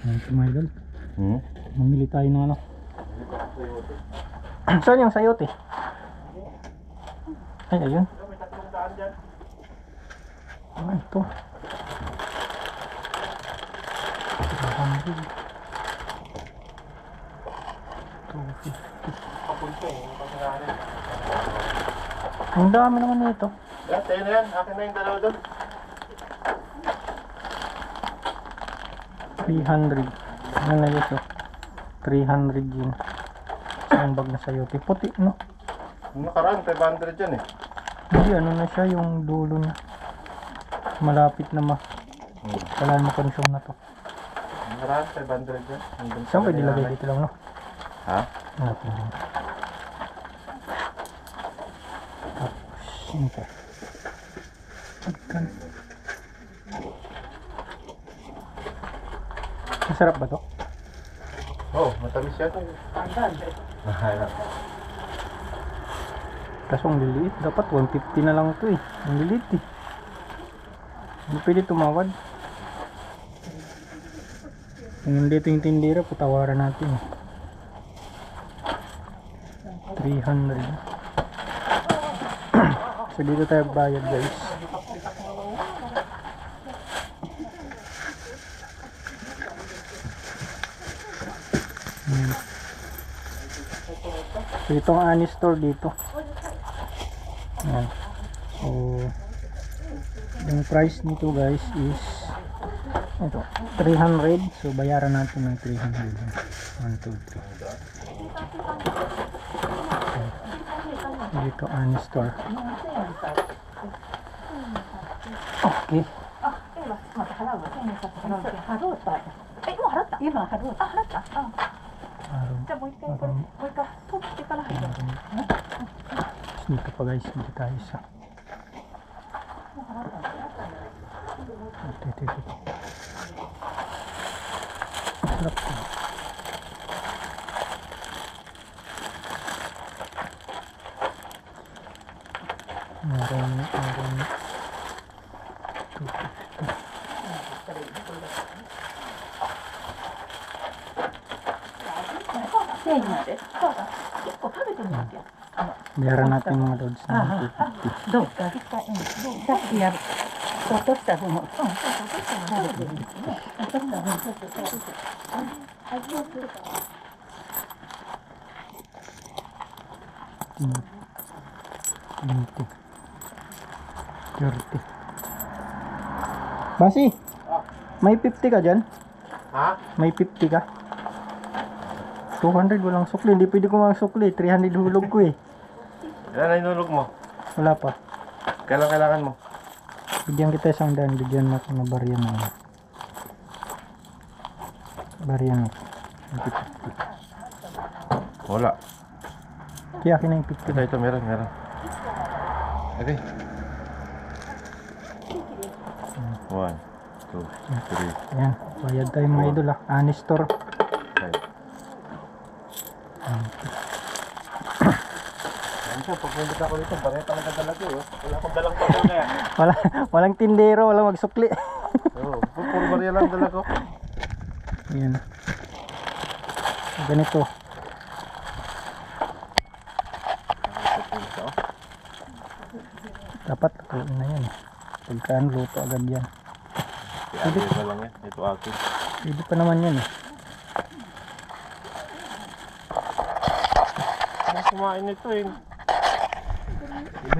Ito mga idol. Hmm? Mamili tayo ng ano. Saan yung sayote? Ay, ayun. Ah, ito. 300. 250. Ang dami naman nito. Yan, tayo na yan. Akin na yung dalawa doon. 300. Ano na yun? 300 yun. Isang bag na sayote. Puti, no? Yung nakaraan, 500 yan eh. Hindi, ano na siya, yung dulo na. Malapit na wala na consume na to. Yung nakaraan, 500 yan. Saan pwede lagay dito lang, no? Ha? Hanapin lang. Tapos, yun pa. Pagkan. Masarap ba to? Oo, matamis yan. Mahal. Kaso ang liliit. Dapat 150 na lang ito eh. Ang liliit eh. Hindi pwede tumawad. Kung nandito yung tindera, patawaran natin eh. 300. So dito tayo bayad guys. So itong Ani store dito. Ayan. So yung price nito guys is ito 300. So bayaran natin ng 300. 1, 2, 3. Dito Ani store. Okay. 今払う。あ、払った。あ、 Araw. じゃあもう一回これ、もう一回取ってから入る。 Dito pa guys, dito tayo sa ito. Sarap to. Meron せいまで。そうだ。結構食べてみなきゃ。 Bayaran natin mga loads ng 250. どうか。一回、さっきやる。落とした分を。そう、落とした分食べてるんですね。落とした分ちょっと食べて。味をするから。 20. 30. Basi, may 50 ka dyan? Ha? May 50 ka? 200 walang sukli. Hindi pwede ko mga sukli. 300 hulog ko eh. Yan na inulog mo. Wala pa. Kailan kailangan mo? Bigyan kita isang daan. Bigyan mo ako ng barya mo. Barya mo. 50. Wala. Kaya akin na yung 50. Ito, meron. Okay. 1, 2, 3, Ayan. Bayad tayo mga idol ah. Ani store. 5. Minsan, pag pumunta ko dito, pareha talaga talaga eh. Wala akong dalang papel na yan. Walang tindero. Walang magsukli. Oo, puro barya lang dala ko. Ayan. Ganito. Dapat lutuin na yan. Pagkaan luto agad yan. Pwede pa lang yan. Ito akin. Pwede pa naman yan eh. Ano kumain nito eh? Minum